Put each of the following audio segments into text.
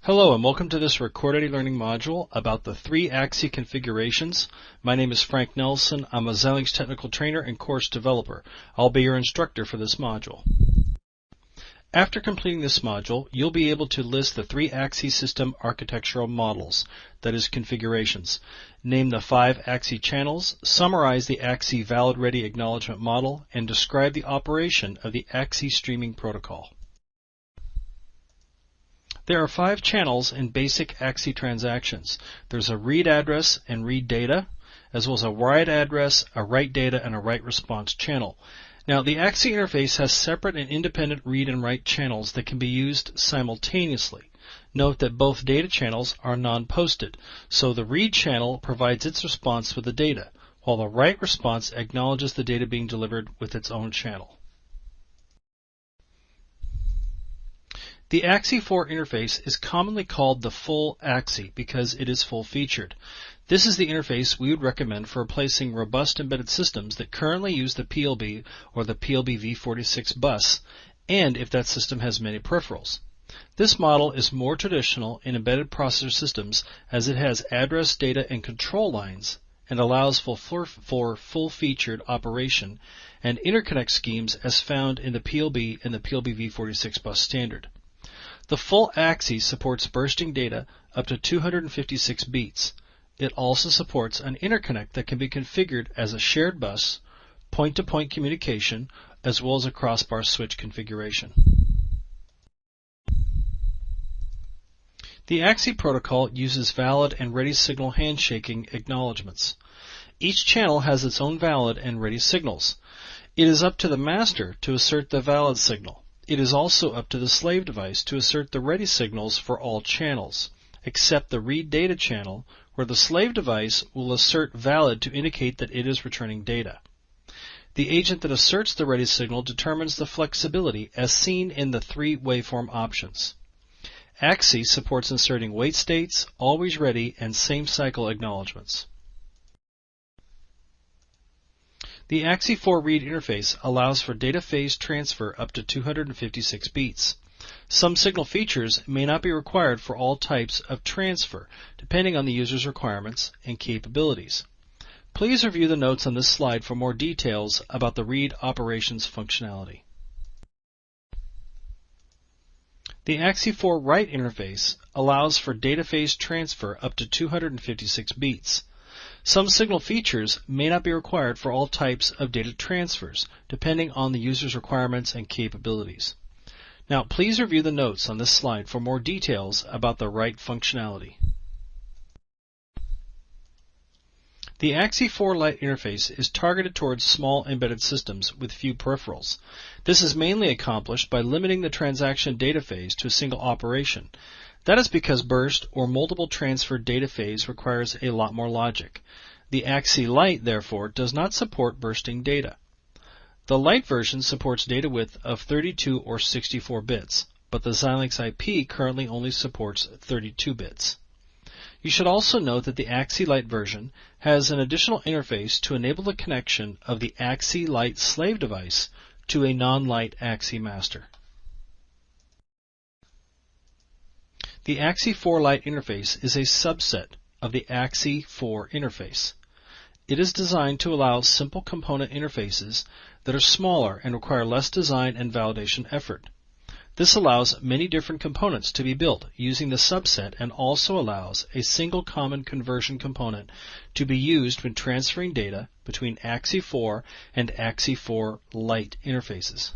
Hello and welcome to this recorded e-learning module about the 3 AXI configurations. My name is Frank Nelson. I'm a Xilinx technical trainer and course developer. I'll be your instructor for this module. After completing this module, you'll be able to list the 3 AXI system architectural models, that is configurations, name the 5 AXI channels, summarize the AXI valid ready acknowledgement model, and describe the operation of the AXI streaming protocol. There are 5 channels in basic AXI transactions. There's a read address and read data, as well as a write address, a write data, and a write response channel. Now, the AXI interface has separate and independent read and write channels that can be used simultaneously. Note that both data channels are non-posted, so the read channel provides its response with the data, while the write response acknowledges the data being delivered with its own channel. The AXI4 interface is commonly called the full AXI because it is full-featured. This is the interface we would recommend for replacing robust embedded systems that currently use the PLB or the PLB v46 bus, and if that system has many peripherals. This model is more traditional in embedded processor systems as it has address, data, and control lines and allows for full-featured operation and interconnect schemes as found in the PLB and the PLB v46 bus standard. The full AXI supports bursting data up to 256 beats. It also supports an interconnect that can be configured as a shared bus, point-to-point communication, as well as a crossbar switch configuration. The AXI protocol uses valid and ready signal handshaking acknowledgments. Each channel has its own valid and ready signals. It is up to the master to assert the valid signal. It is also up to the slave device to assert the ready signals for all channels, except the read data channel, where the slave device will assert valid to indicate that it is returning data. The agent that asserts the ready signal determines the flexibility as seen in the 3 waveform options. AXI supports inserting wait states, always ready, and same cycle acknowledgments. The AXI4 read interface allows for data phase transfer up to 256 beats. Some signal features may not be required for all types of transfer, depending on the user's requirements and capabilities. Please review the notes on this slide for more details about the read operations functionality. The AXI4 write interface allows for data phase transfer up to 256 beats. Some signal features may not be required for all types of data transfers, depending on the user's requirements and capabilities. Now, please review the notes on this slide for more details about the write functionality. The AXI4 Lite interface is targeted towards small embedded systems with few peripherals. This is mainly accomplished by limiting the transaction data phase to a single operation. That is because burst or multiple transfer data phase requires a lot more logic. The AXI Lite, therefore, does not support bursting data. The Lite version supports data width of 32 or 64 bits, but the Xilinx IP currently only supports 32 bits. You should also note that the AXI Lite version has an additional interface to enable the connection of the AXI Lite slave device to a non-Lite AXI master. The AXI4 Lite interface is a subset of the AXI4 interface. It is designed to allow simple component interfaces that are smaller and require less design and validation effort. This allows many different components to be built using the subset and also allows a single common conversion component to be used when transferring data between AXI4 and AXI4 Lite interfaces.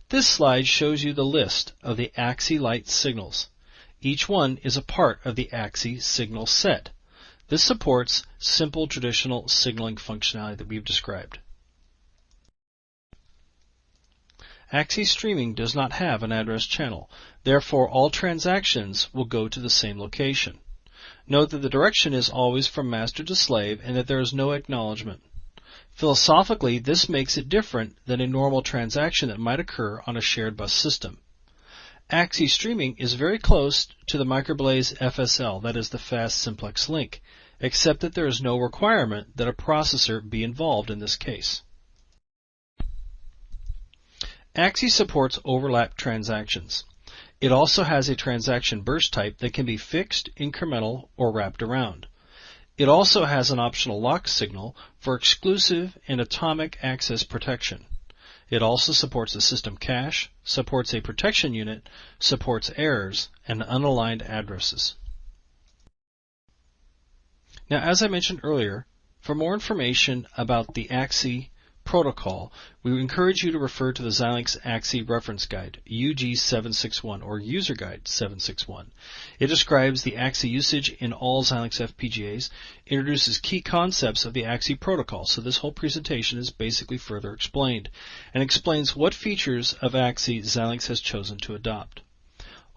This slide shows you the list of the AXI Lite signals. Each one is a part of the AXI signal set. This supports simple traditional signaling functionality that we've described. AXI streaming does not have an address channel. Therefore, all transactions will go to the same location. Note that the direction is always from master to slave and that there is no acknowledgement. Philosophically, this makes it different than a normal transaction that might occur on a shared bus system. AXI streaming is very close to the Microblaze FSL, that is the fast simplex link, except that there is no requirement that a processor be involved in this case. AXI supports overlap transactions. It also has a transaction burst type that can be fixed, incremental, or wrapped around. It also has an optional lock signal for exclusive and atomic access protection. It also supports a system cache, supports a protection unit, supports errors, and unaligned addresses. Now, as I mentioned earlier, for more information about the AXI protocol, we encourage you to refer to the Xilinx AXI Reference Guide, UG761, or User Guide 761. It describes the AXI usage in all Xilinx FPGAs, introduces key concepts of the AXI protocol, so this whole presentation is basically further explained, and explains what features of AXI Xilinx has chosen to adopt.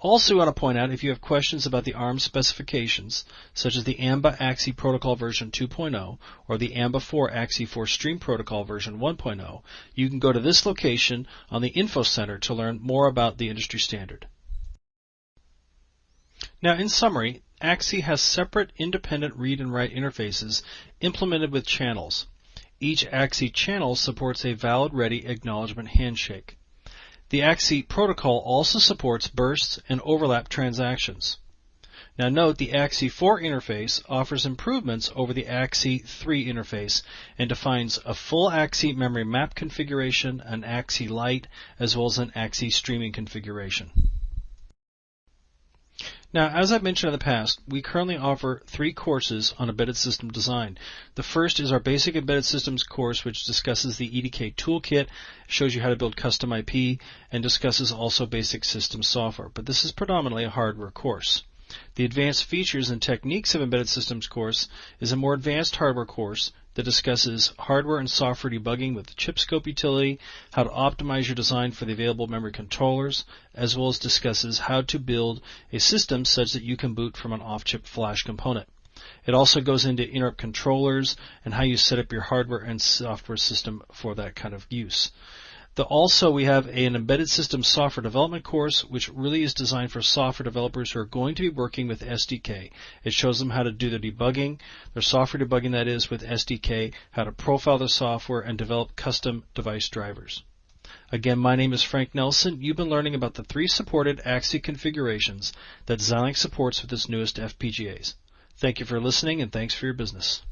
Also, we want to point out, if you have questions about the ARM specifications, such as the AMBA AXI Protocol version 2.0 or the AMBA 4 AXI 4 Stream Protocol version 1.0, you can go to this location on the Info Center to learn more about the industry standard. Now, in summary, AXI has separate independent read and write interfaces implemented with channels. Each AXI channel supports a valid ready acknowledgement handshake. The AXI protocol also supports bursts and overlap transactions. Now note, the AXI 4 interface offers improvements over the AXI 3 interface and defines a full AXI memory map configuration, an AXI Lite, as well as an AXI streaming configuration. Now, as I've mentioned in the past, we currently offer 3 courses on embedded system design. The first is our Basic Embedded Systems course, which discusses the EDK toolkit, shows you how to build custom IP, and discusses also basic system software. But this is predominantly a hardware course. The Advanced Features and Techniques of Embedded Systems course is a more advanced hardware course that discusses hardware and software debugging with the chip scope utility, how to optimize your design for the available memory controllers, as well as discusses how to build a system such that you can boot from an off-chip flash component. It also goes into interrupt controllers and how you set up your hardware and software system for that kind of use. Also, we have an embedded system software development course, which really is designed for software developers who are going to be working with SDK. It shows them how to do their debugging, their software debugging that is, with SDK, how to profile their software, and develop custom device drivers. Again, my name is Frank Nelson. You've been learning about the 3 supported AXI configurations that Xilinx supports with its newest FPGAs. Thank you for listening, and thanks for your business.